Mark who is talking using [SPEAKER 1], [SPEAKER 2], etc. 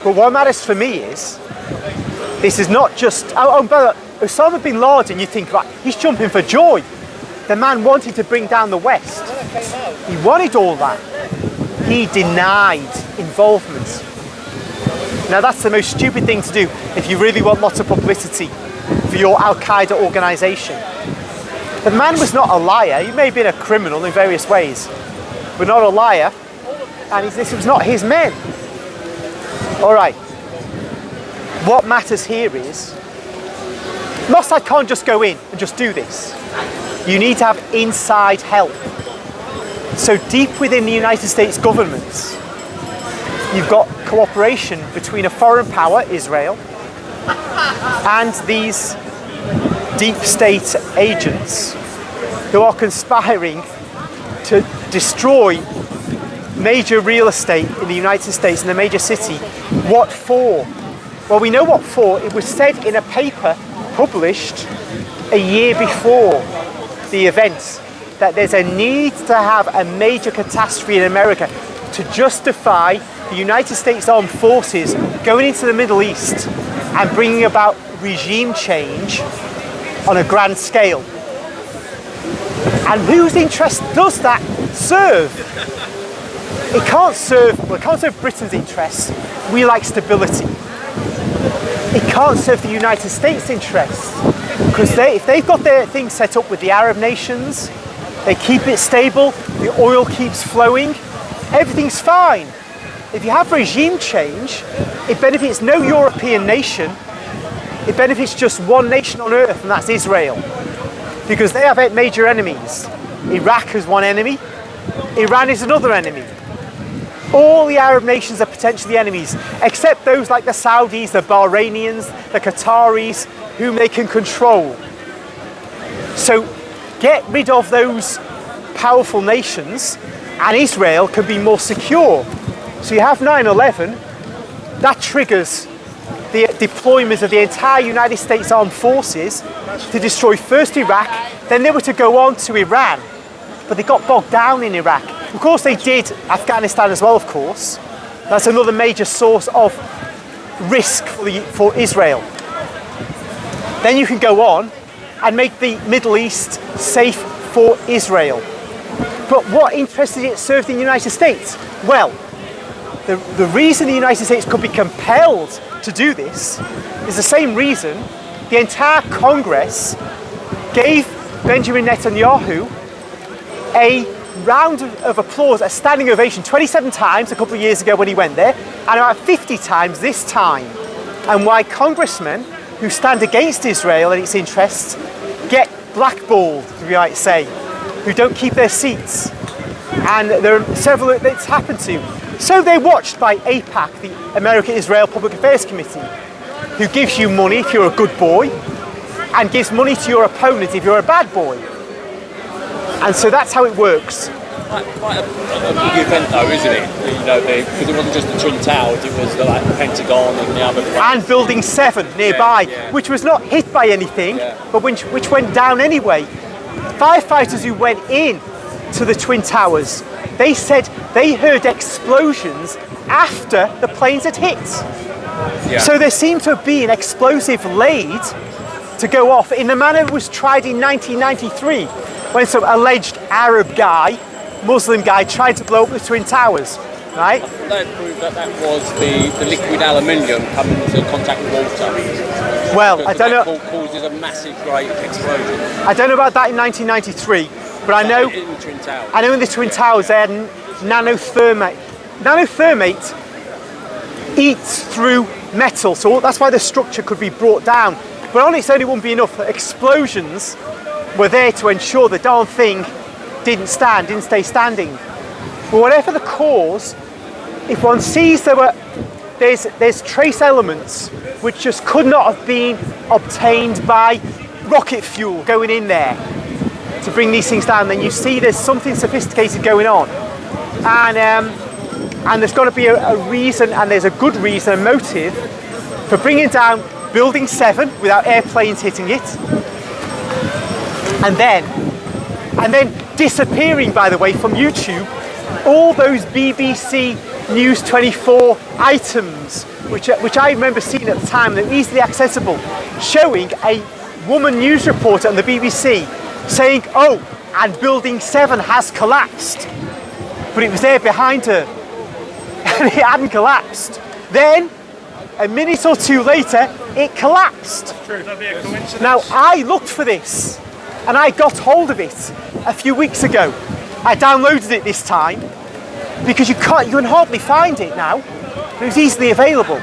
[SPEAKER 1] But what matters for me is, this is not just, but Osama bin Laden, you think, right, he's jumping for joy. The man wanted to bring down the West. He wanted all that. He denied involvement. Now that's the most stupid thing to do if you really want lots of publicity for your Al-Qaeda organisation. The man was not a liar. He may have been a criminal in various ways, but not a liar. And this was not his men. All right. What matters here is, Mossad can't just go in and just do this. You need to have inside help. So deep within the United States government, you've got cooperation between a foreign power, Israel, and these deep state agents who are conspiring to destroy major real estate in the United States, in a major city. What for? Well, we know what for. It was said in a paper published a year before the event that there's a need to have a major catastrophe in America to justify the United States Armed Forces going into the Middle East and bringing about regime change on a grand scale. And whose interest does that serve? It can't serve Britain's interests. We like stability. It can't serve the United States' interests, because if they've got their thing set up with the Arab nations, they keep it stable, the oil keeps flowing, everything's fine. If you have regime change, it benefits no European nation, it benefits just one nation on earth, and that's Israel. Because they have 8 major enemies. Iraq is one enemy, Iran is another enemy. All the Arab nations are potentially enemies, except those like the Saudis, the Bahrainians, the Qataris, whom they can control. So get rid of those powerful nations and Israel can be more secure. So you have 9/11, that triggers the deployment of the entire United States Armed Forces to destroy first Iraq, then they were to go on to Iran, but they got bogged down in Iraq. Of course they did Afghanistan as well, of course. That's another major source of risk for Israel. Then you can go on and make the Middle East safe for Israel. But what interest did it serve the United States? Well, the reason the United States could be compelled to do this is the same reason the entire Congress gave Benjamin Netanyahu a round of applause, a standing ovation, 27 times a couple of years ago when he went there, and about 50 times this time. And why congressmen who stand against Israel and its interests get blackballed, we might say, who don't keep their seats. And there are several that it's happened to. So they're watched by AIPAC, the America-Israel Public Affairs Committee, who gives you money if you're a good boy, and gives money to your opponent if you're a bad boy. And so that's how it works.
[SPEAKER 2] Quite a big event though, isn't it? You know, because it wasn't just the Twin Towers, it was the Pentagon and the other...
[SPEAKER 1] And Building 7 nearby, which was not hit by anything, but which went down anyway. Firefighters who went in to the Twin Towers, they said they heard explosions after the planes had hit. Yeah. So there seemed to be an explosive laid to go off in the manner it was tried in 1993, when some alleged Arab guy, Muslim guy, tried to blow up the Twin Towers, right?
[SPEAKER 2] They proved that was the liquid aluminium coming into contact with water.
[SPEAKER 1] Well, I don't know.
[SPEAKER 2] Causes a massive, great explosion.
[SPEAKER 1] I don't know about that in 1993, but I know
[SPEAKER 2] in the Twin Towers.
[SPEAKER 1] I know in the Twin Towers they had nanothermate. Nanothermate eats through metal, so that's why the structure could be brought down. But on its own, it wouldn't be enough. Explosions were there to ensure the darn thing didn't stay standing. But whatever the cause, if one sees there's trace elements which just could not have been obtained by rocket fuel going in there to bring these things down, then you see there's something sophisticated going on. And there's got to be a reason, and there's a good reason, a motive for bringing down Building 7 without airplanes hitting it. And then disappearing, by the way, from YouTube, all those BBC News 24 items which I remember seeing at the time, they're easily accessible, showing a woman news reporter on the BBC saying, oh, and building 7 has collapsed. But it was there behind her, and it hadn't collapsed. Then, a minute or two later, it collapsed.
[SPEAKER 3] Could that be a coincidence?
[SPEAKER 1] Now, I looked for this, and I got hold of it a few weeks ago. I downloaded it this time, because you can hardly find it now, but it was easily available.